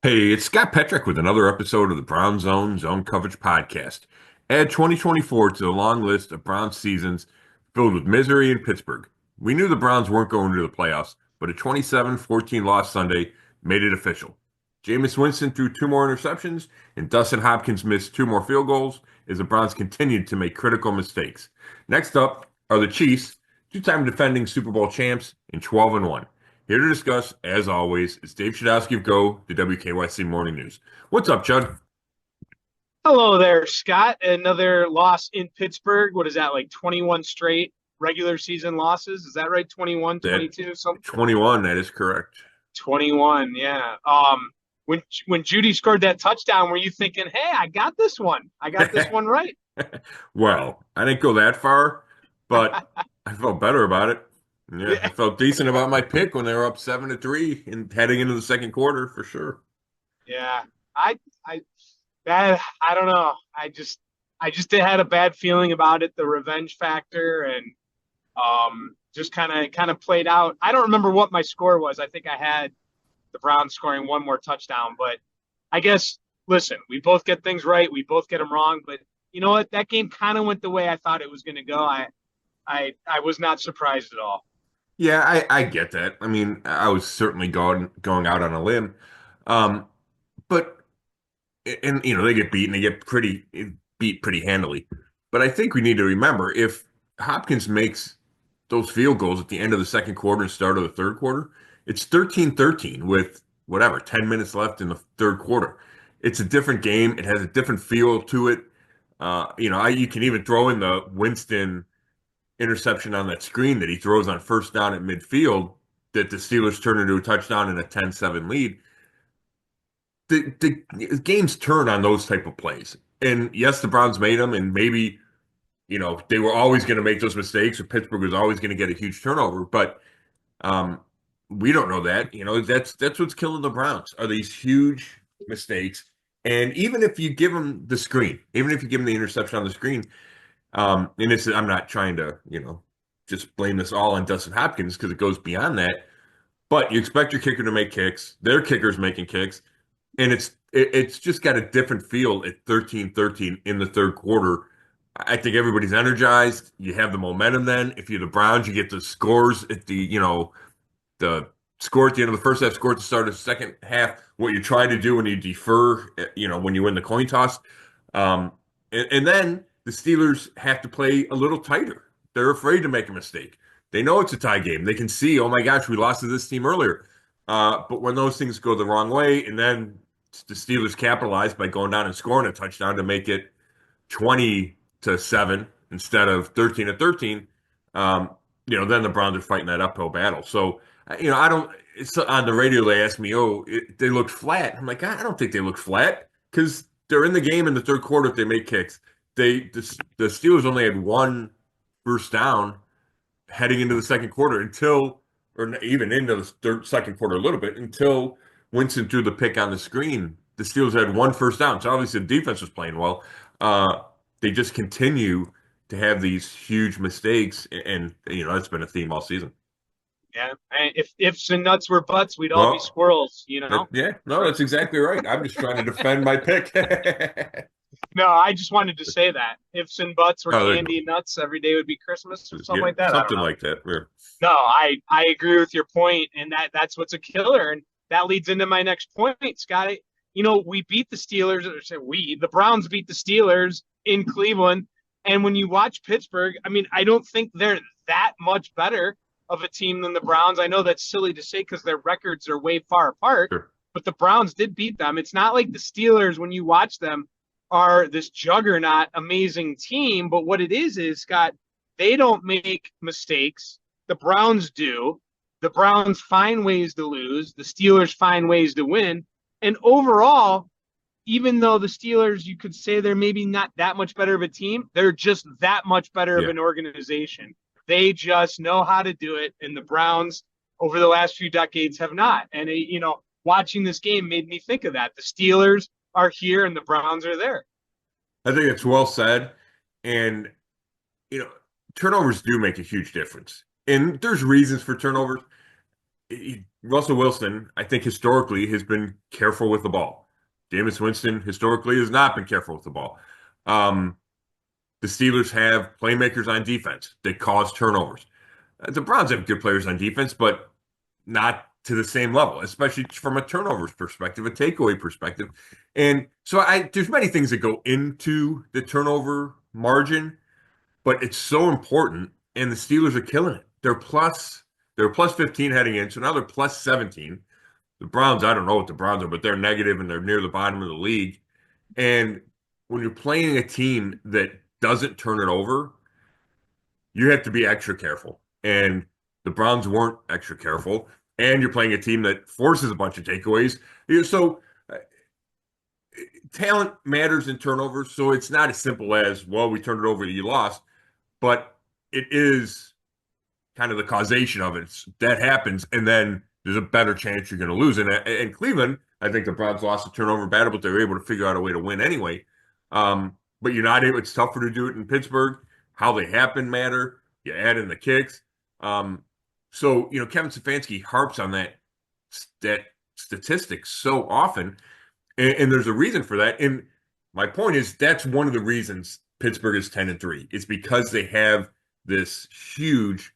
Hey, it's Scott Petrak with another episode of the Brown Zone Coverage Podcast. Add 2024 to the long list of Browns seasons filled with misery in Pittsburgh. We knew the Browns weren't going to the playoffs, but a 27-14 loss Sunday made it official. Jameis Winston threw two more interceptions, and Dustin Hopkins missed two more field goals as the Browns continued to make critical mistakes. Next up are the Chiefs, two-time defending Super Bowl champs, and 12-1. Here to discuss, as always, is Dave Chudowsky of the WKYC Morning News. What's up, Chud? Hello there, Scott. Another loss in Pittsburgh. What is that, like 21 straight regular season losses? Is that right? 21, That 22, something? 21, that is correct. 21, yeah. When Judy scored that touchdown, were you thinking, hey, I got this one. I got this one right. Well, I didn't go that far, but I felt better about it. Yeah, I Yeah, felt decent about my pick when they were up 7-3 and heading into the second quarter for sure. yeah. I that I don't know. I just had a bad feeling about it, the revenge factor, and just kind of played out. I don't remember what my score was. I think I had the Browns scoring one more touchdown. But I guess, listen, we both get things right. We both get them wrong. But you know what? That game kind of went the way I thought it was going to go. I was not surprised at all. Yeah, I get that. I mean, I was certainly going out on a limb. Um, but and they get beaten, they get pretty beat pretty handily. But I think we need to remember if Hopkins makes those field goals at the end of the second quarter and start of the third quarter, it's 13-13 with whatever, 10 minutes left in the third quarter. It's a different game. It has a different feel to it. You can even throw in the Winston interception on that screen that he throws on first down at midfield that the Steelers turn into a touchdown and a 10-7 lead. The games turn on those type of plays. And yes, the Browns made them, and maybe, they were always going to make those mistakes, or Pittsburgh was always going to get a huge turnover. But um, we don't know that. That's what's killing the Browns are these huge mistakes. And even if you give them the screen, even if you give them the interception on the screen, and I'm not trying to, just blame this all on Dustin Hopkins because it goes beyond that. But you expect your kicker to make kicks. Their kicker's making kicks. And it's just got a different feel at 13-13 in the third quarter. I think everybody's energized. You have the momentum then. If you're the Browns, you get the scores at the score at the end of the first half, score at the start of the second half, what you try to do when you defer, when you win the coin toss. And then the Steelers have to play a little tighter. They're afraid to make a mistake. They know it's a tie game. They can see, oh my gosh, we lost to this team earlier. But when those things go the wrong way, and then the Steelers capitalize by going down and scoring a touchdown to make it 20-7 instead of 13-13, then the Browns are fighting that uphill battle. So, I don't. It's on the radio. They asked me, "Oh, they look flat." I'm like, I don't think they look flat because they're in the game in the third quarter if they make kicks. The Steelers only had one first down heading into the second quarter or even into the second quarter a little bit until Winston threw the pick on the screen. The Steelers had one first down, so obviously the defense was playing well. They just continue to have these huge mistakes, and that's been a theme all season. Yeah. And if ifs and nuts were butts, we'd all be Well, squirrels, you know? yeah, no, that's exactly right. I'm just trying to defend my pick. No, I just wanted to say that. Ifs and buts were Oh, there you go. candy and nuts, every day would be Christmas or something Yeah, like that. I don't something know. like that. Yeah. No, I agree with your point, and that's what's a killer, and that leads into my next point, Scott. We beat the Steelers, or say the Browns beat the Steelers in Cleveland, and when you watch Pittsburgh, I mean, I don't think they're that much better of a team than the Browns. I know that's silly to say because their records are way far apart, Sure. but the Browns did beat them. It's not like the Steelers, when you watch them, are this juggernaut, amazing team, but what it is Scott, they don't make mistakes. The Browns do. The Browns find ways to lose. The Steelers find ways to win. And overall, even though the Steelers, you could say they're maybe not that much better of a team, they're just that much better of Yeah. an organization. They just know how to do it. And the Browns, over the last few decades, have not. And, watching this game made me think of that. The Steelers are here and the Browns are there. I think it's well said. And, you know, turnovers do make a huge difference. And there's reasons for turnovers. Russell Wilson, I think historically has been careful with the ball. Jameis Winston historically has not been careful with the ball. Um, the Steelers have playmakers on defense that cause turnovers. The Browns have good players on defense, but not to the same level, especially from a turnovers perspective, a takeaway perspective. And so there's many things that go into the turnover margin, but it's so important. And the Steelers are killing it. They're plus 15 heading in, so now they're plus 17. The Browns, I don't know what the Browns are, but they're negative and they're near the bottom of the league. And when you're playing a team that doesn't turn it over, you have to be extra careful. And the Browns weren't extra careful. And you're playing a team that forces a bunch of takeaways. So talent matters in turnovers. So it's not as simple as, well, we turned it over, you lost. But it is kind of the causation of it. That happens, and then there's a better chance you're going to lose. And Cleveland, I think the Browns lost a turnover battle, but they were able to figure out a way to win anyway. But you're not able. It's tougher to do it in Pittsburgh. How they happen matter. You add in the kicks. So Kevin Stefanski harps on that statistic so often, and there's a reason for that. And my point is that's one of the reasons Pittsburgh is 10-3. It's because they have this huge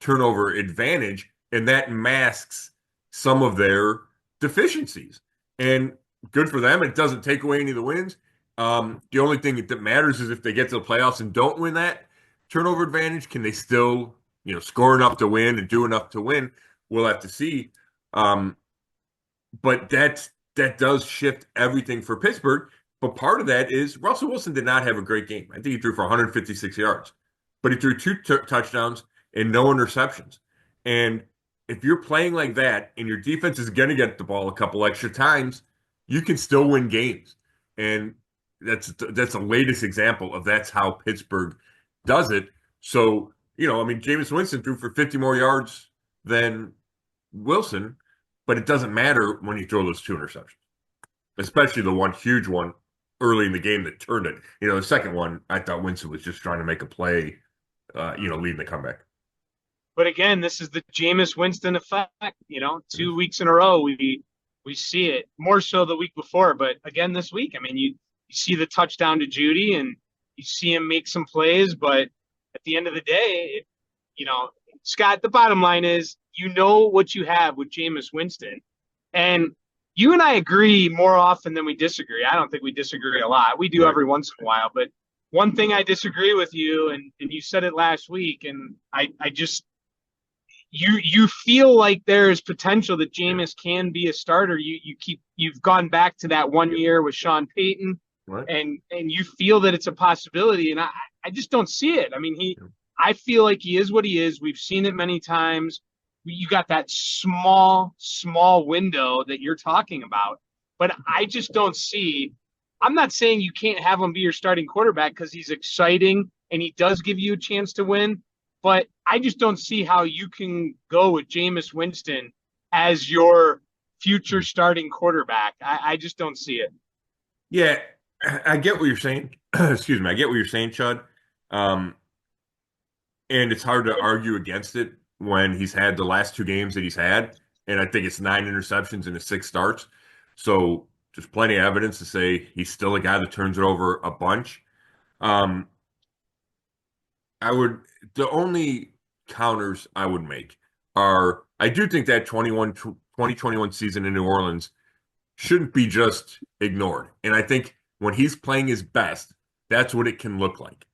turnover advantage, and that masks some of their deficiencies. And good for them. It doesn't take away any of the wins. The only thing that matters is if they get to the playoffs and don't win that turnover advantage, can they still, score enough to win and do enough to win? We'll have to see. But that does shift everything for Pittsburgh. But part of that is Russell Wilson did not have a great game. I think he threw for 156 yards, but he threw two touchdowns and no interceptions. And if you're playing like that and your defense is going to get the ball a couple extra times, you can still win games. And that's the latest example of that's how Pittsburgh does it. So, Jameis Winston threw for 50 more yards than Wilson, but it doesn't matter when you throw those two interceptions, especially the one huge one early in the game that turned it. The second one, I thought Winston was just trying to make a play, leading the comeback. But again, this is the Jameis Winston effect. 2 weeks in a row, we see it more so the week before. But again, this week, you see the touchdown to Judy and you see him make some plays. But at the end of the day, Scott, the bottom line is, what you have with Jameis Winston. And you and I agree more often than we disagree. I don't think we disagree a lot. We do every once in a while. But one thing I disagree with you, and you said it last week, and I just you feel like there is potential that Jameis can be a starter. You've gone back to that 1 year with Sean Payton, right, and you feel that it's a possibility, and I just don't see it. I feel like he is what he is. We've seen it many times. You got that small window that you're talking about, but I just don't see. I'm not saying you can't have him be your starting quarterback because he's exciting and he does give you a chance to win, but I just don't see how you can go with Jameis Winston as your future starting quarterback. I just don't see it. Yeah, I get what you're saying. Excuse me. I get what you're saying, Chud. And it's hard to argue against it when he's had the last two games that he's had. And I think it's 9 interceptions and 6 starts. So there's plenty of evidence to say he's still a guy that turns it over a bunch. The only counters I would make are, I do think that 2021 season in New Orleans shouldn't be just ignored. And I think when he's playing his best, that's what it can look like.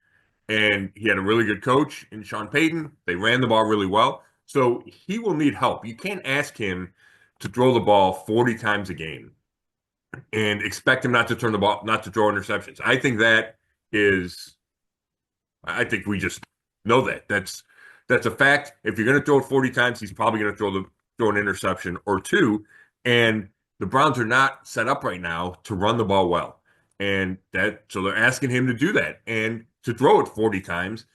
And he had a really good coach in Sean Payton. They ran the ball really well. So he will need help. You can't ask him to throw the ball 40 times a game and expect him not to throw interceptions. I think we just know that. That's a fact. If you're going to throw it 40 times, he's probably going to throw an interception or two. And the Browns are not set up right now to run the ball well. And so they're asking him to do that and to throw it 40 times.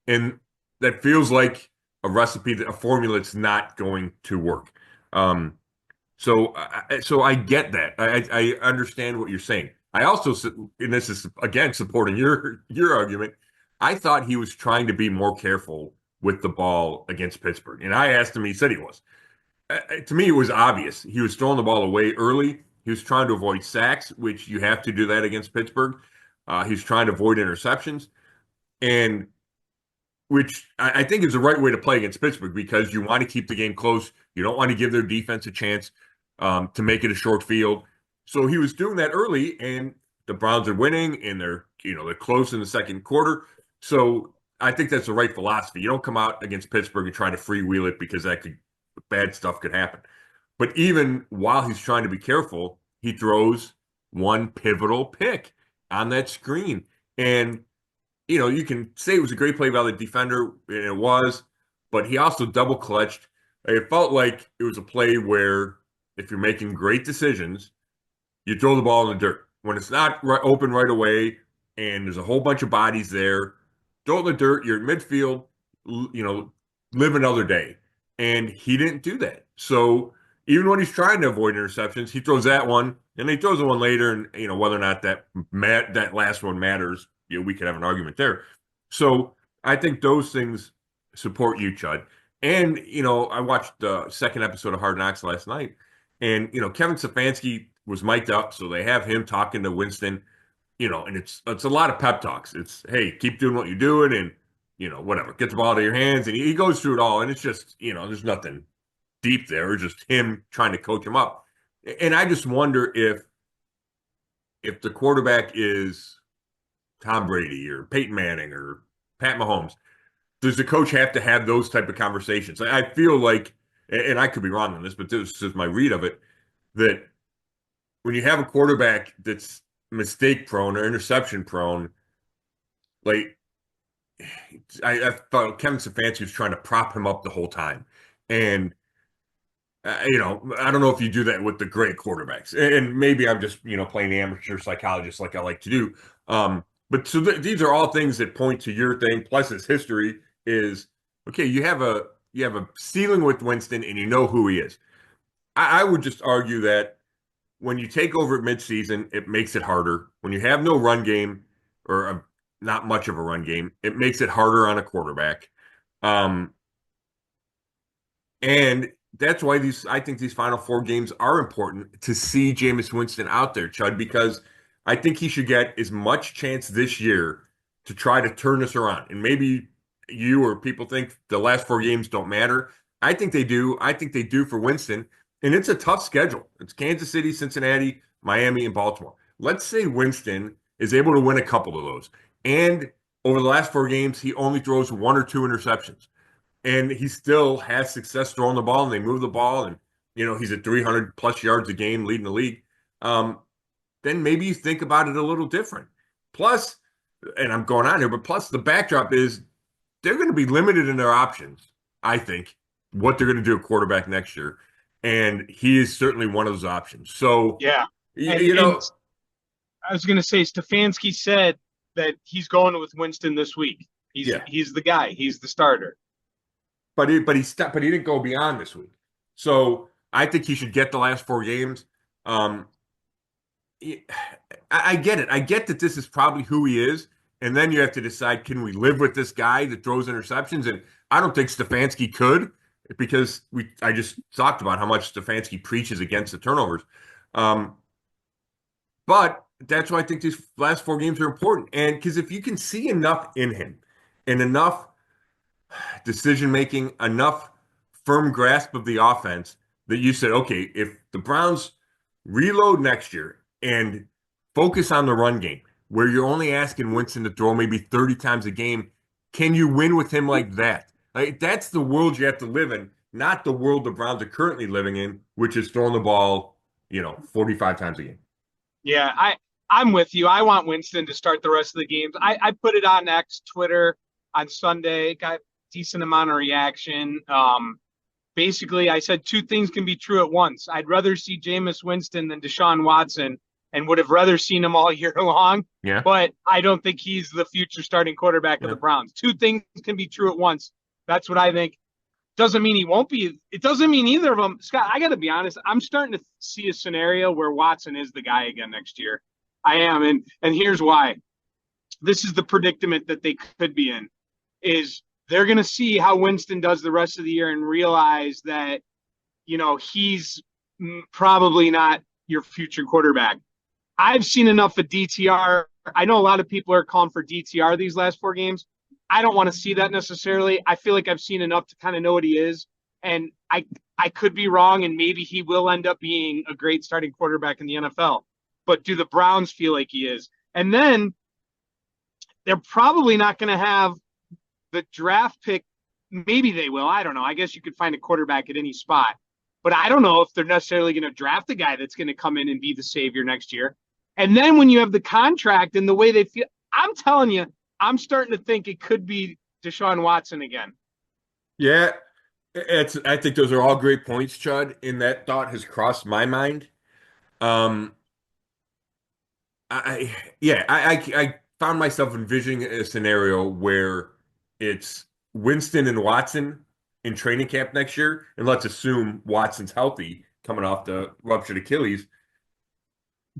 And that feels like a formula that's not going to work. So I get that. I understand what you're saying. I also, and this is again supporting your argument, I thought he was trying to be more careful with the ball against Pittsburgh. And I asked him, he said he was. To me, it was obvious. He was throwing the ball away early. He was trying to avoid sacks, which you have to do that against Pittsburgh. He's trying to avoid interceptions, and which I think is the right way to play against Pittsburgh because you want to keep the game close. You don't want to give their defense a chance to make it a short field. So he was doing that early, and the Browns are winning, and they're close in the second quarter. So I think that's the right philosophy. You don't come out against Pittsburgh and try to freewheel it because bad stuff could happen. But even while he's trying to be careful, he throws one pivotal pick on that screen. And, you can say it was a great play by the defender, and it was, but he also double clutched. It felt like it was a play where if you're making great decisions, you throw the ball in the dirt. When it's not open right away and there's a whole bunch of bodies there, throw it in the dirt, you're at midfield, live another day. And he didn't do that. So even when he's trying to avoid interceptions, he throws that one, and he throws the one later, and whether or not that last one matters, we could have an argument there. So I think those things support you, Chud. And I watched the second episode of Hard Knocks last night, and Kevin Stefanski was mic'd up, so they have him talking to Winston, and it's a lot of pep talks. It's, hey, keep doing what you're doing, and whatever, get the ball out of your hands, and he goes through it all, and it's just, there's nothing deep there, it's just him trying to coach him up. And I just wonder if the quarterback is Tom Brady or Peyton Manning or Pat Mahomes, does the coach have to have those type of conversations? I feel like, and I could be wrong on this, but this is my read of it, that when you have a quarterback that's mistake prone or interception prone, like I thought Kevin Stefanski was trying to prop him up the whole time. And, I don't know if you do that with the great quarterbacks. And maybe I'm just, playing the amateur psychologist like I like to do. But so these are all things that point to your thing. Plus his history is, okay, you have a ceiling with Winston and you know who he is. I would just argue that when you take over at midseason, it makes it harder. When you have no run game or not much of a run game, it makes it harder on a quarterback. And that's why I think these final four games are important to see Jameis Winston out there, Chud, because I think he should get as much chance this year to try to turn this around. And maybe you or people think the last four games don't matter. I think they do. I think they do for Winston. And it's a tough schedule. It's Kansas City, Cincinnati, Miami, and Baltimore. Let's say Winston is able to win a couple of those. And over the last four games, he only throws one or two interceptions. And he still has success throwing the ball, and they move the ball, and he's at 300 plus yards a game, leading the league. Then maybe you think about it a little different. Plus, and I'm going on here, but plus the backdrop is they're going to be limited in their options. I think what they're going to do at quarterback next year, and he is certainly one of those options. So yeah, and I was going to say Stefanski said that he's going with Winston this week. He's the guy. He's the starter. But he didn't go beyond this week. So I think he should get the last four games. I get it. I get that this is probably who he is. And then you have to decide, can we live with this guy that throws interceptions? And I don't think Stefanski could, because I just talked about how much Stefanski preaches against the turnovers. But that's why I think these last four games are important. And because if you can see enough in him and enough decision-making, enough firm grasp of the offense that you said, okay, if the Browns reload next year and focus on the run game, where you're only asking Winston to throw maybe 30 times a game, can you win with him like that? Like, that's the world you have to live in, not the world the Browns are currently living in, which is throwing the ball, 45 times a game. Yeah, I'm with you. I want Winston to start the rest of the games. I put it on X, Twitter on Sunday, got decent amount of reaction. Basically, I said two things can be true at once. I'd rather see Jameis Winston than Deshaun Watson, and would have rather seen him all year long. Yeah. But I don't think he's the future starting quarterback of the Browns. Two things can be true at once. That's what I think. Doesn't mean he won't be. It doesn't mean either of them. Scott, I got to be honest. I'm starting to see a scenario where Watson is the guy again next year. I am, and here's why. This is the predicament that they could be in. Is they're going to see how Winston does the rest of the year and realize that, he's probably not your future quarterback. I've seen enough of DTR. I know a lot of people are calling for DTR these last 4 games. I don't want to see that necessarily. I feel like I've seen enough to kind of know what he is. And I could be wrong, and maybe he will end up being a great starting quarterback in the NFL. But do the Browns feel like he is? And then they're probably not going to have the draft pick. Maybe they will. I don't know. I guess you could find a quarterback at any spot. But I don't know if they're necessarily going to draft a guy that's going to come in and be the savior next year. And then when you have the contract and the way they feel, I'm telling you, I'm starting to think it could be Deshaun Watson again. Yeah, I think those are all great points, Chud, and that thought has crossed my mind. Um, I found myself envisioning a scenario where it's Winston and Watson in training camp next year, and let's assume Watson's healthy coming off the ruptured Achilles.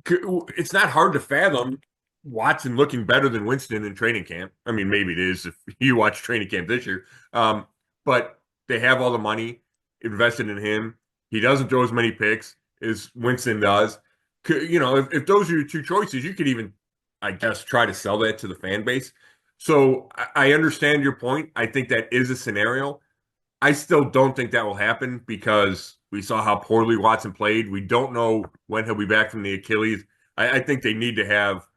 It's not hard to fathom Watson looking better than Winston in training camp. I mean, maybe it is if you watch training camp this year. But they have all the money invested in him. He doesn't throw as many picks as Winston does. If those are your two choices, you could even, I guess, try to sell that to the fan base. So I understand your point. I think that is a scenario. I still don't think that will happen because we saw how poorly Watson played. We don't know when he'll be back from the Achilles. I think they need to have,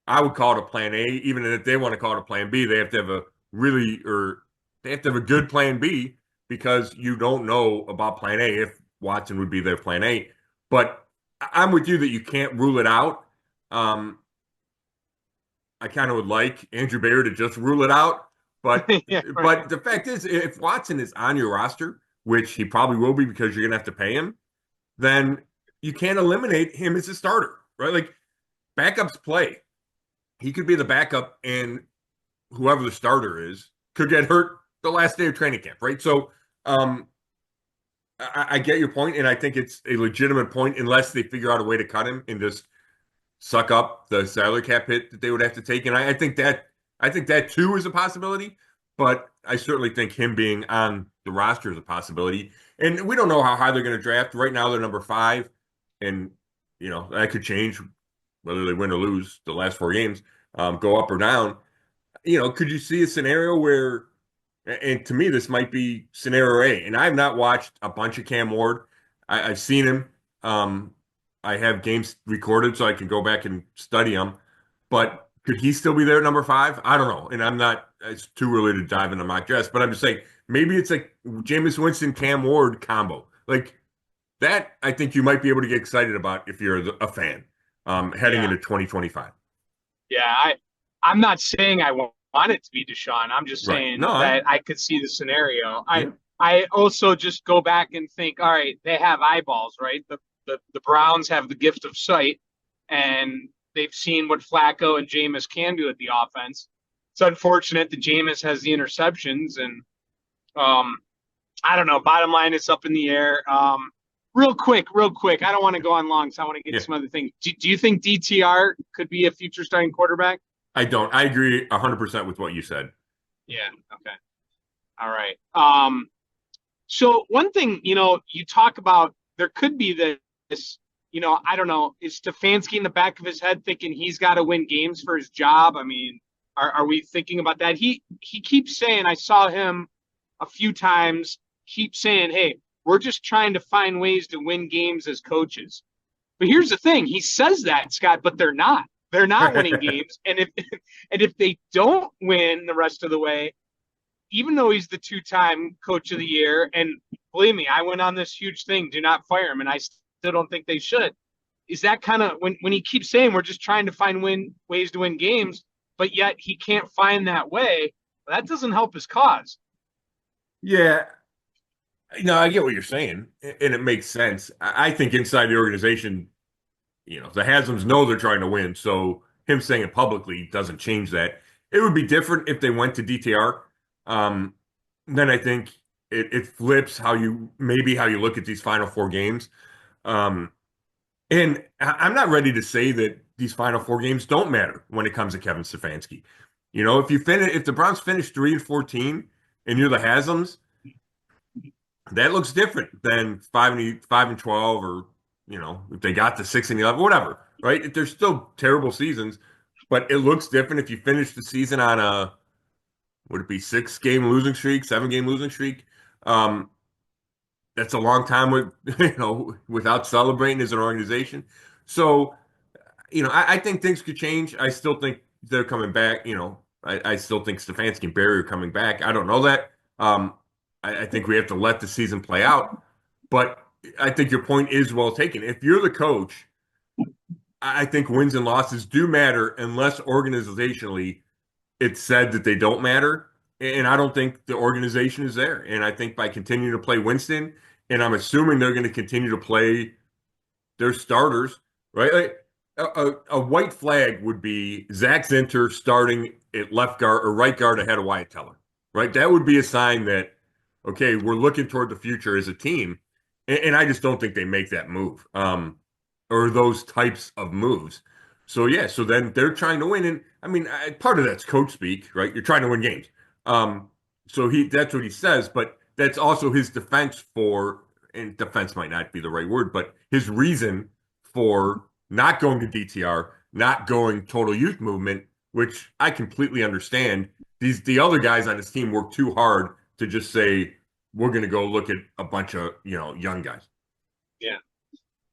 I would call it a plan A. Even if they want to call it a plan B, they have to have they have to have a good plan B because you don't know about plan A if Watson would be their plan A. But I'm with you that you can't rule it out. I kind of would like Andrew Bayer to just rule it out. But Yeah, right. but the fact is, if Watson is on your roster, which he probably will be because you're going to have to pay him, then you can't eliminate him as a starter, right? Like backups play. He could be the backup, and whoever the starter is could get hurt the last day of training camp, right? So I get your point, and I think it's a legitimate point unless they figure out a way to cut him and just suck up the salary cap hit that they would have to take. And I think that too is a possibility, but I certainly think him being on the roster is a possibility. And we don't know how high they're going to draft. Right now they're number 5, and that could change whether they win or lose the last 4 games, go up or down. Could you see a scenario where, and to me this might be scenario A, and I have not watched a bunch of Cam Ward. I've seen him. I have games recorded so I can go back and study them, but could he still be there at number 5? I don't know. And it's too early to dive into mock drafts, but I'm just saying maybe it's like Jameis Winston, Cam Ward combo. Like that, I think you might be able to get excited about if you're a fan heading into 2025. Yeah, I'm not saying I want it to be Deshaun. I'm just saying that I could see the scenario. I also just go back and think, all right, they have eyeballs, right? The Browns have the gift of sight, and they've seen what Flacco and Jameis can do at the offense. It's unfortunate that Jameis has the interceptions, and I don't know. Bottom line, it's up in the air. Real quick. I don't want to go on long, so I want to get some other things. Do you think DTR could be a future starting quarterback? I don't. I agree 100% with what you said. Yeah. Okay. All right. So one thing, you talk about, there could be this, I don't know, is Stefanski in the back of his head thinking he's got to win games for his job? I mean, are we thinking about that? He keeps saying, I saw him a few times, keep saying, hey, we're just trying to find ways to win games as coaches. But here's the thing. He says that, Scott, but they're not. They're not winning games. And if they don't win the rest of the way, even though he's the 2-time coach of the year, and believe me, I went on this huge thing, do not fire him, and I still don't think they should. Is that kind of when he keeps saying we're just trying to find ways to win games, but yet he can't find that way, that doesn't help his cause. Yeah. No, I get what you're saying, and it makes sense. I think inside the organization, the Haslam's know they're trying to win, so him saying it publicly doesn't change that. It would be different if they went to DTR. Then I think it flips how you look at these final 4 games. And I'm not ready to say that these final 4 games don't matter when it comes to Kevin Stefanski. If the Browns finish 3-14 and you're the Haslam's, That looks different than 5-12, or if they got to 6-11, whatever, right? They're still terrible seasons, but it looks different if you finish the season on a, would it be 6-game losing streak, 7-game losing streak? Um, that's a long time with without celebrating as an organization. So I think things could change. I still think they're coming back. I still think Stefanski and Barry are coming back. I don't know that. I think we have to let the season play out. But I think your point is well taken. If you're the coach, I think wins and losses do matter unless organizationally it's said that they don't matter. And I don't think the organization is there. And I think by continuing to play Winston, and I'm assuming they're going to continue to play their starters, right? Like a white flag would be Zach Zinter starting at left guard or right guard ahead of Wyatt Teller, right? That would be a sign that, okay, we're looking toward the future as a team. And I just don't think they make that move, or those types of moves. So, yeah, so then they're trying to win. And I mean, part of that's coach speak, right? You're trying to win games. So that's what he says, but that's also his defense for, and defense might not be the right word, but his reason for not going to DTR, not going total youth movement, which I completely understand. The other guys on his team work too hard to just say, we're going to go look at a bunch of, young guys. Yeah.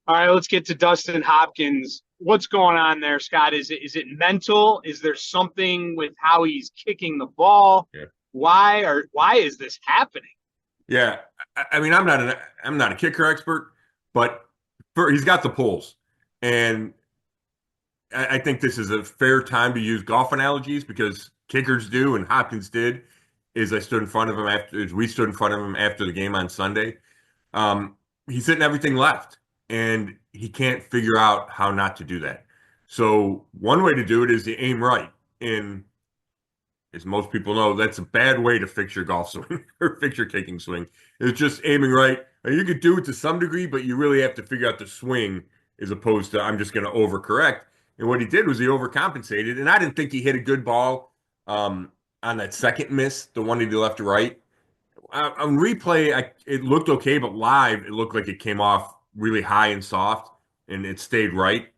All right, let's get to Dustin Hopkins. What's going on there, Scott? Is it mental? Is there something with how he's kicking the ball? Yeah. Why is this happening? Yeah, I mean, I'm not a kicker expert, but he's got the pulls, and I think this is a fair time to use golf analogies because kickers do, and Hopkins did. Is I stood in front of him as we stood in front of him after the game on Sunday. He's hitting everything left, and he can't figure out how not to do that. So one way to do it is to aim right, and as most people know, that's a bad way to fix your golf swing or fix your kicking swing. It's just aiming right. Now, you could do it to some degree, but you really have to figure out the swing as opposed to I'm just going to overcorrect. And what he did was he overcompensated, and I didn't think he hit a good ball on that second miss, the one he did left to right. On replay, it looked okay, but live, it looked like it came off really high and soft, and it stayed right.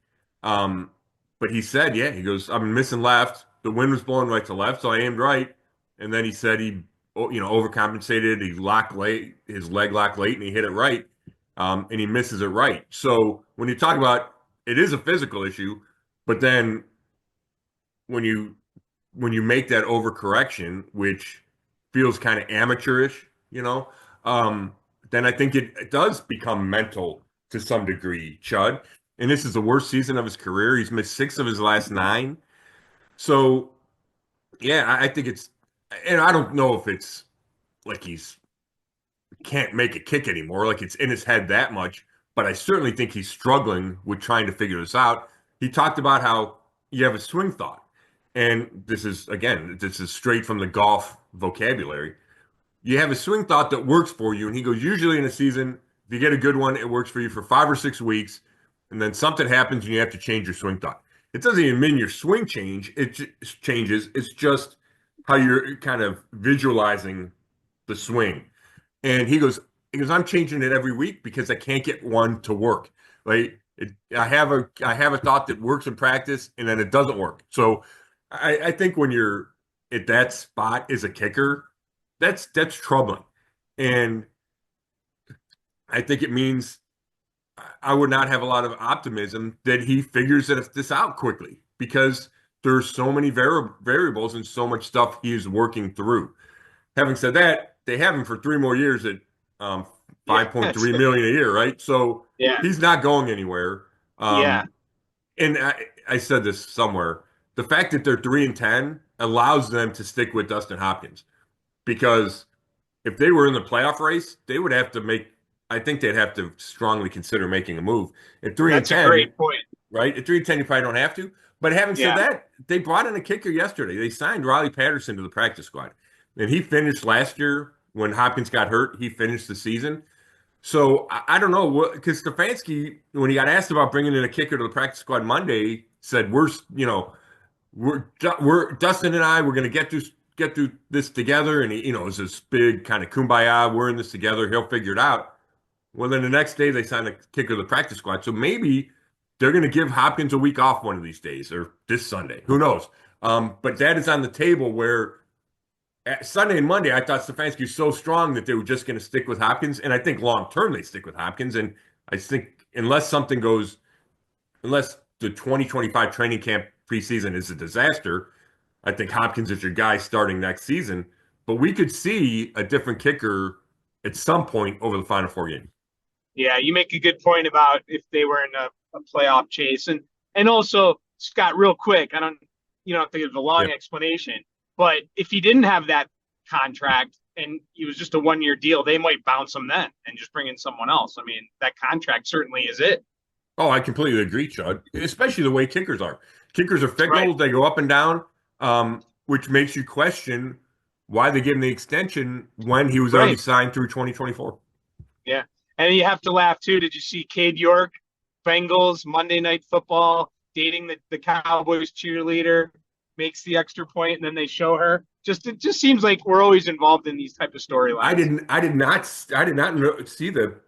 But he said, yeah, he goes, I'm missing left. The wind was blowing right to left, so I aimed right. And then he said he, overcompensated. He locked late, his leg locked late, and he hit it right. And he misses it right. So when you talk about it is a physical issue, but then when you make that overcorrection, which feels kind of amateurish, then I think it does become mental to some degree, Chud. And this is the worst season of his career. He's missed 6 of his last 9. So, yeah, I think it's, and I don't know if it's like he's can't make a kick anymore, like it's in his head that much, but I certainly think he's struggling with trying to figure this out. He talked about how you have a swing thought. And this is straight from the golf vocabulary. You have a swing thought that works for you. And he goes, usually in a season, if you get a good one, it works for you for 5 or 6 weeks. And then something happens and you have to change your swing thought. It doesn't even mean your swing changes. It's just how you're kind of visualizing the swing. And I'm changing it every week because I can't get one to work. Right? I have a thought that works in practice and then it doesn't work. So I think when you're at that spot as a kicker, that's troubling. And I think it means I would not have a lot of optimism that he figures this out quickly because there's so many variables and so much stuff he is working through. Having said that, they have him for 3 more years at 5.3 million a year, right? So he's not going anywhere. And I said this somewhere. The fact that they're 3-10 allows them to stick with Dustin Hopkins because if they were in the playoff race, they would have to make. I think they'd have to strongly consider making a move. At 3-10, that's a great point. Right? At 3-10, you probably don't have to. But having said that, they brought in a kicker yesterday. They signed Riley Patterson to the practice squad, and he finished last year when Hopkins got hurt. He finished the season. So I don't know because Stefanski, when he got asked about bringing in a kicker to the practice squad Monday, said we're Dustin and I, we're going to get get through this together. And, it's this big kind of kumbaya. We're in this together. He'll figure it out. Well, then the next day they sign a kicker to the practice squad. So maybe they're going to give Hopkins a week off one of these days or this Sunday. Who knows? But that is on the table where Sunday and Monday, I thought Stefanski was so strong that they were just going to stick with Hopkins. And I think long term they stick with Hopkins. And I think unless the 2025 training camp preseason is a disaster, I think Hopkins is your guy starting next season. But we could see a different kicker at some point over the final 4 games. Yeah, you make a good point about if they were in a playoff chase. And also, Scott, real quick, you don't have to give a long explanation, but if he didn't have that contract and he was just a 1-year deal, they might bounce him then and just bring in someone else. I mean, that contract certainly is it. Oh, I completely agree, Chud, especially the way kickers are. Kickers are fickle. Right. They go up and down, which makes you question why they gave him the extension when he was already signed through 2024. Yeah. And you have to laugh, too. Did you see Cade York, Bengals, Monday Night Football, dating the Cowboys cheerleader, makes the extra point, and then they show her? It just seems like we're always involved in these type of storylines. I did not see the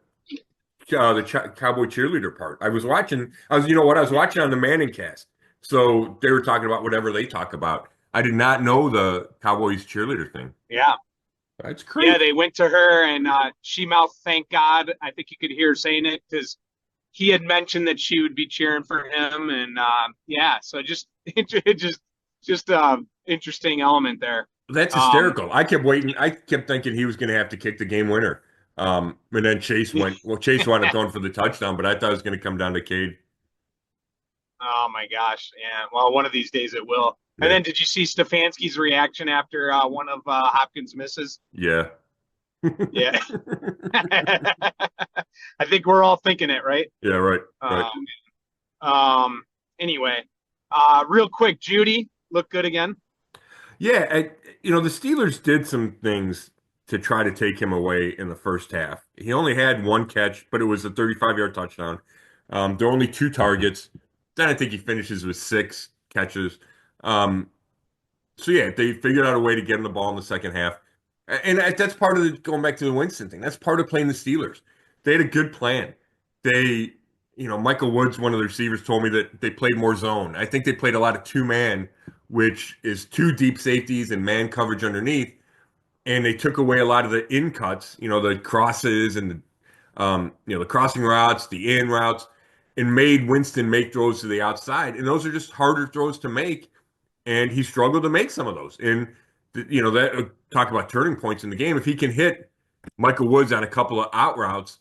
cowboy cheerleader part. I was watching on the Manning cast. So they were talking about whatever they talk about. I did not know the Cowboys cheerleader thing. Yeah. That's crazy. Yeah, they went to her and she mouthed, "Thank God." I think you could hear her saying it because he had mentioned that she would be cheering for him. And so just interesting element there. That's hysterical. I kept waiting. I kept thinking he was going to have to kick the game winner. And then Chase wound up going for the touchdown, but I thought it was going to come down to Cade. Oh my gosh. Yeah. Well, one of these days it will. And then did you see Stefanski's reaction after one of Hopkins' misses? Yeah. Yeah. I think we're all thinking it, right? Yeah, right. Anyway, real quick, Judy looked good again. Yeah, the Steelers did some things to try to take him away in the first half. He only had one catch, but it was a 35-yard touchdown. There were only 2 targets. Then I think he finishes with 6 catches. They figured out a way to get him the ball in the second half. And that's part of going back to the Winston thing. That's part of playing the Steelers. They had a good plan. Michael Woods, one of the receivers, told me that they played more zone. I think they played a lot of 2-man, which is 2 deep safeties and man coverage underneath. And they took away a lot of the in cuts, the crosses and the crossing routes, the in routes, and made Winston make throws to the outside. And those are just harder throws to make. And he struggled to make some of those. And, that talk about turning points in the game. If he can hit Michael Woods on a couple of out routes,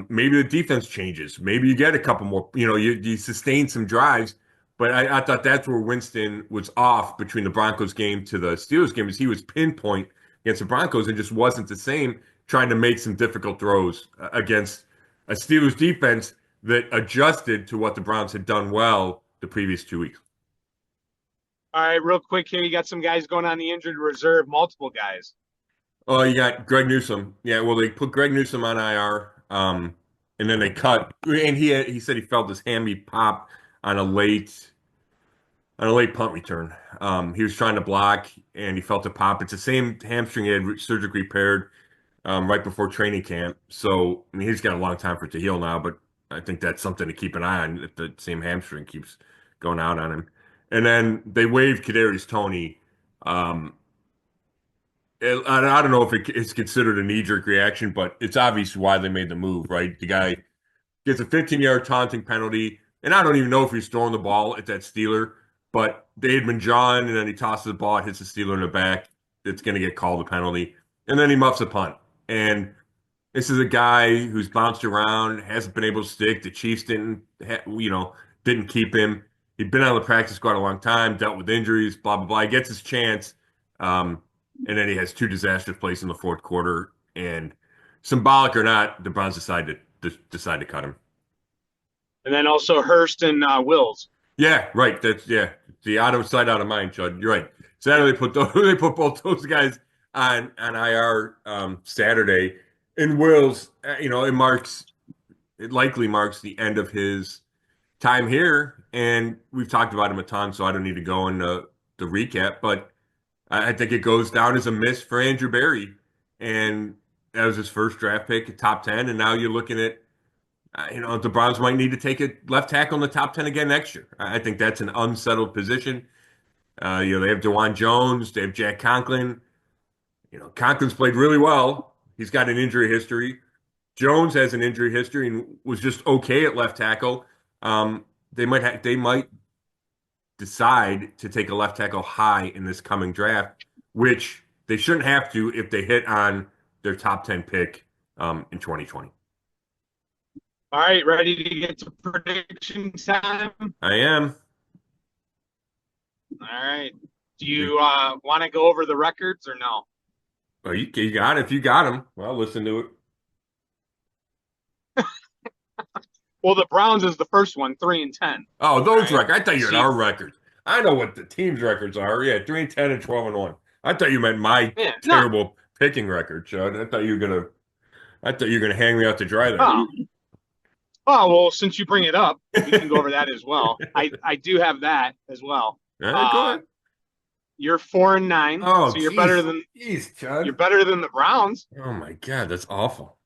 maybe the defense changes. Maybe you get a couple more, you sustain some drives. But I thought that's where Winston was off between the Broncos game to the Steelers game, is he was pinpoint against the Broncos and just wasn't the same, trying to make some difficult throws against a Steelers defense that adjusted to what the Browns had done well the previous 2 weeks. All right, real quick here, you got some guys going on the injured reserve, multiple guys. Oh, you got Greg Newsome. Yeah, well, they put Greg Newsome on IR, and then they cut. And he said he felt his hammy pop on a late punt return. He was trying to block, and he felt a pop. It's the same hamstring he had surgically repaired right before training camp. So, I mean, he's got a long time for it to heal now, but I think that's something to keep an eye on if the same hamstring keeps going out on him. And then they waived Kadarius Toney. I don't know if it's considered a knee-jerk reaction, but it's obvious why they made the move, right? The guy gets a 15-yard taunting penalty, and I don't even know if he's throwing the ball at that Steeler, but they had been John, and then he tosses the ball, hits the Steeler in the back. It's going to get called a penalty. And then he muffs a punt. And this is a guy who's bounced around, hasn't been able to stick. The Chiefs didn't keep him. He'd been on the practice squad a long time, dealt with injuries, blah, blah, blah. He gets his chance, and then he has 2 disastrous plays in the fourth quarter. And symbolic or not, the Browns decide to cut him. And then also Hurst and Wills. Yeah, right. That's the out of sight, out of mind, Chud. You're right. Saturday they put both those guys on IR Saturday. And Wills, it likely marks the end of his time here, and we've talked about him a ton, so I don't need to go into the recap. But I think it goes down as a miss for Andrew Berry. And that was his first draft pick, top 10. And now you're looking at, the Browns might need to take a left tackle in the top 10 again next year. I think that's an unsettled position. They have DeJuan Jones, they have Jack Conklin. Conklin's played really well. He's got an injury history. Jones has an injury history and was just okay at left tackle. They might decide to take a left tackle high in this coming draft, which they shouldn't have to if they hit on their top 10 pick in 2020. All right, ready to get to prediction time? I am. All right. Do you want to go over the records or no? Well, you got it. If you got them, well, listen to it. Well, the Browns is the first one, 3-10. Oh, those records. I thought you had our records. I know what the team's records are. Yeah, 3-10 and 12-1. I thought you meant my terrible picking record, Chud. I thought you were gonna hang me out to dry there. Oh, well, since you bring it up, we can go over that as well. I do have that as well. Go ahead. You're 4-9. Oh, so you're better than Chud. You're better than the Browns. Oh my God, that's awful.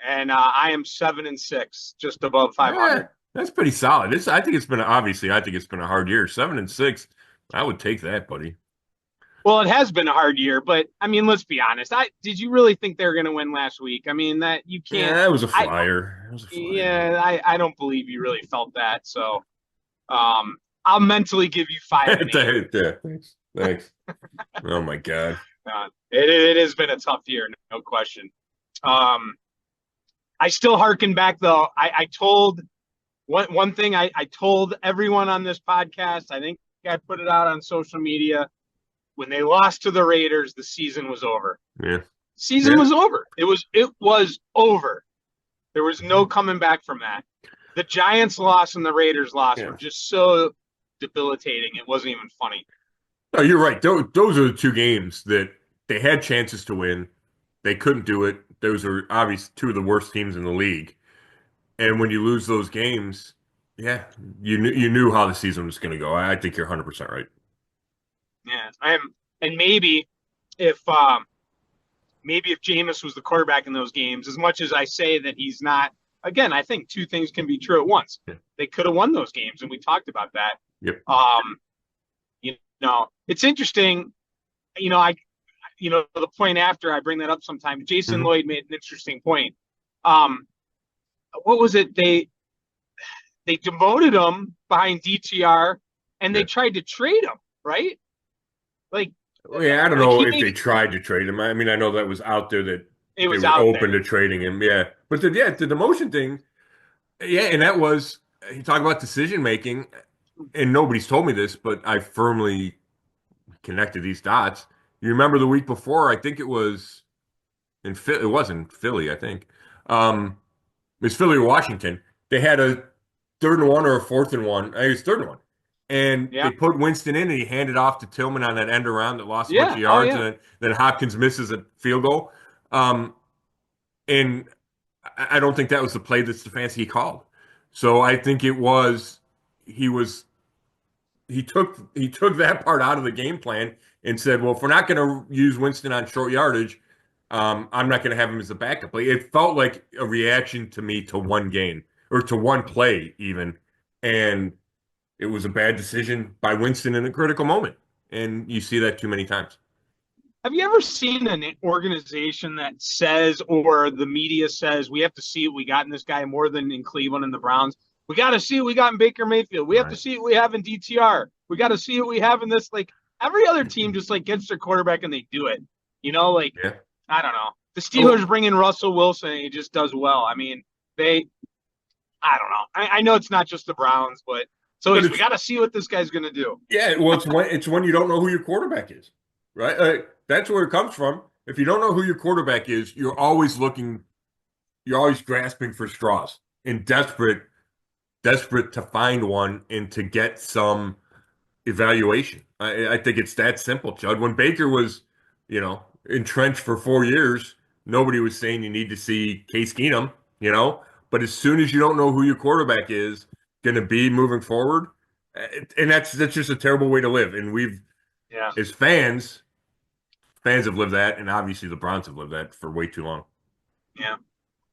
And I am 7-6, just above 500. Yeah, that's pretty solid. I think it's been a hard year. 7-6, I would take that, buddy. Well, it has been a hard year, but I mean, let's be honest. Did you really think they were going to win last week? I mean, that you can't. Yeah, that was a flyer. Yeah, I don't believe you really felt that. So, I'll mentally give you 5-8. Yeah, thanks. Oh my God. It has been a tough year, no question. I still harken back though. I told one thing I told everyone on this podcast. I think I put it out on social media. When they lost to the Raiders, the season was over. Yeah. Season was over. It was over. There was no coming back from that. The Giants loss and the Raiders loss were just so debilitating. It wasn't even funny. No, you're right. Those are the two games that they had chances to win. They couldn't do it. Those are obviously two of the worst teams in the league. And when you lose those games, yeah, you knew how the season was going to go. I think you're 100% right. Yeah, I am. And maybe if Jameis was the quarterback in those games, as much as I say that he's not, again, I think two things can be true at once. Yeah. They could have won those games, and we talked about that. Yep. It's interesting. The point after I bring that up sometimes, Jason Lloyd made an interesting point. What was it? They demoted him behind DTR, and they tried to trade him, right? Like, I don't know if they tried to trade him. I mean, I know that was out there that they were open to trading him. Yeah, but the demotion thing, and that was, you talk about decision making, and nobody's told me this, but I firmly connected these dots. You remember the week before? I think it was it wasn't Philly. I think it was Philly or Washington. They had a 3rd and 1 or a 4th and 1. I think it was 3rd and 1. And they put Winston in, and he handed off to Tillman on that end around that lost a bunch of yards, and then Hopkins misses a field goal. And I don't think that was the play that Stefanski called. So I think it was he took that part out of the game plan and said, well, if we're not going to use Winston on short yardage, I'm not going to have him as a backup. It felt like a reaction to me to one game or to one play even, and it was a bad decision by Winston in a critical moment. And you see that too many times. Have you ever seen an organization that says, or the media says, we have to see what we got in this guy more than in Cleveland and the Browns? We got to see what we got in Baker Mayfield. We have to see what we have in DTR. We got to see what we have in this. Like, every other team just, gets their quarterback and they do it. I don't know. The Steelers bring in Russell Wilson and he just does well. I mean, I don't know. I know it's not just the Browns, but we got to see what this guy's going to do. Yeah, well, it's when you don't know who your quarterback is, right? That's where it comes from. If you don't know who your quarterback is, you're always grasping for straws and desperate to find one and to get some evaluation. I think it's that simple, Chud. When Baker was, entrenched for 4 years, nobody was saying you need to see Case Keenum, But as soon as you don't know who your quarterback is going to be moving forward, and that's just a terrible way to live. And Yeah. As fans have lived that, and obviously the Browns have lived that for way too long. Yeah.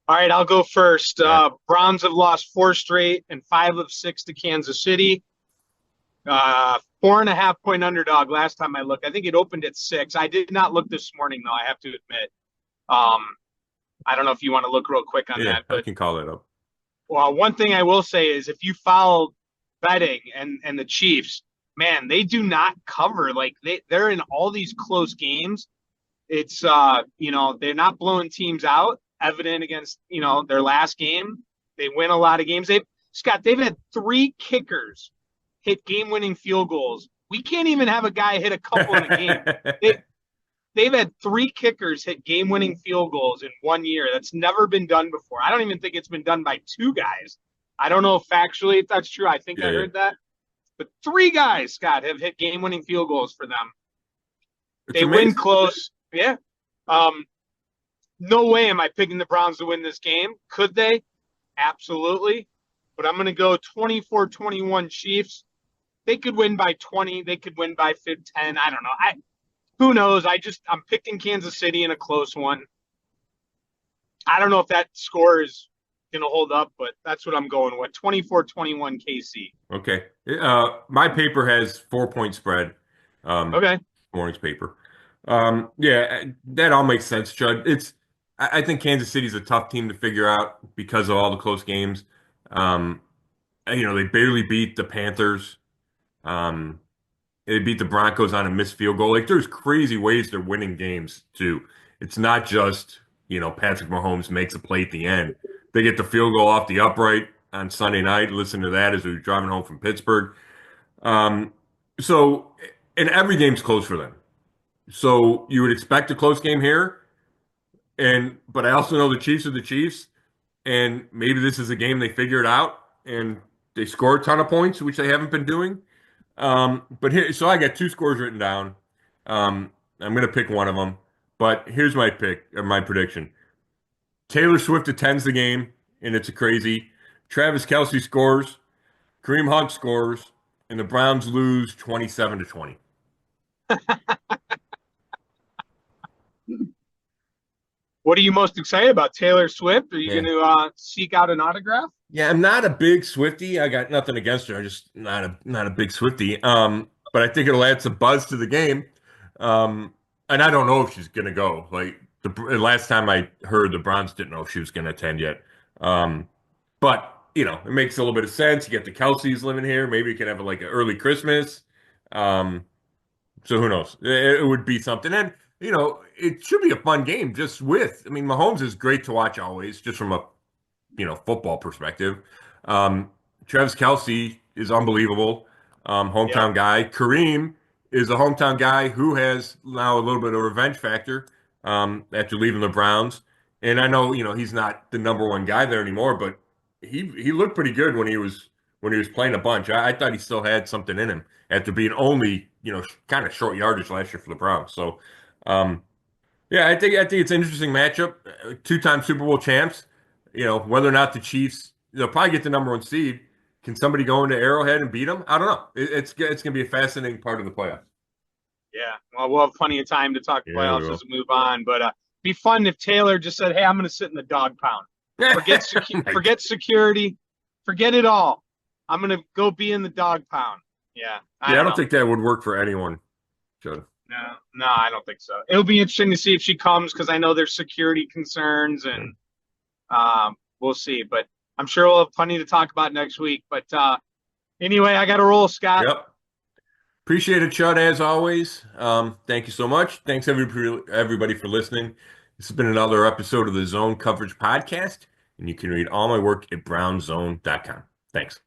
All right, I'll go first. Yeah. Browns have lost 4 straight and 5 of 6 to Kansas City. 4.5 point underdog last time I looked. I think it opened at 6. I did not look this morning though, I have to admit. I don't know if you want to look real quick on Yeah, that, I but can call that up. well, one thing I will say is if you follow betting and the Chiefs, man, they do not cover. Like they're in all these close games. It's they're not blowing teams out, evident against, their last game. They win a lot of games. They've had 3 kickers hit game-winning field goals. We can't even have a guy hit a couple in a game. They've had 3 kickers hit game-winning field goals in 1 year. That's never been done before. I don't even think it's been done by 2 guys. I don't know if factually if that's true. I think I heard that. But 3 guys, Scott, have hit game-winning field goals for them. They win close. Yeah. No way am I picking the Browns to win this game. Could they? Absolutely. But I'm going to go 24-21 Chiefs. They could win by 20. They could win by 10. I don't know. Who knows? I'm picking Kansas City in a close one. I don't know if that score is going to hold up, but that's what I'm going with. 24-21 KC. Okay. My paper has 4-point spread. Okay. Morning's paper. Yeah, that all makes sense, Chud. I think Kansas City's a tough team to figure out because of all the close games. They barely beat the Panthers. They beat the Broncos on a missed field goal. Like there's crazy ways they're winning games too. It's not just, Patrick Mahomes makes a play at the end. They get the field goal off the upright on Sunday night. Listen to that as we were driving home from Pittsburgh. So, and every game's close for them. So you would expect a close game here. But I also know the Chiefs are the Chiefs, and maybe this is a game they figure it out and they score a ton of points, which they haven't been doing. So I got 2 scores written down. I'm going to pick one of them, but here's my prediction. Taylor Swift attends the game, and it's a crazy. Travis Kelce scores, Kareem Hunt scores, and the Browns lose 27-20. What are you most excited about? Taylor Swift? Are you going to seek out an autograph? Yeah, I'm not a big Swiftie. I got nothing against her. I'm just not a big Swiftie. But I think it'll add some buzz to the game. And I don't know if she's gonna go. Like the last time I heard, the Browns didn't know if she was gonna attend yet. But it makes a little bit of sense. You get the Kelce's living here. Maybe you can have like an early Christmas. So who knows? It would be something. And it should be a fun game. Mahomes is great to watch always, just from a football perspective. Travis Kelce is unbelievable. Hometown guy. Kareem is a hometown guy who has now a little bit of revenge factor after leaving the Browns. And I know, he's not the number 1 guy there anymore, but he looked pretty good when he was playing a bunch. I thought he still had something in him after being only, kind of short yardage last year for the Browns. So, yeah, I think it's an interesting matchup. 2-time Super Bowl champs. Whether or not the Chiefs, they'll probably get the number 1 seed. Can somebody go into Arrowhead and beat them? I don't know. It's going to be a fascinating part of the playoffs. Yeah, well, we'll have plenty of time to talk playoffs as we move on. But be fun if Taylor just said, "Hey, I'm going to sit in the dog pound. Forget security, forget it all. I'm going to go be in the dog pound." Yeah. I don't think that would work for anyone, Joe. No, I don't think so. It'll be interesting to see if she comes because I know there's security concerns and we'll see. But I'm sure we'll have plenty to talk about next week. But anyway, I got to roll, Scott. Yep. Appreciate it, Chud, as always. Thank you so much. Thanks, everybody, for listening. This has been another episode of the Zone Coverage Podcast, and you can read all my work at brownzone.com. Thanks.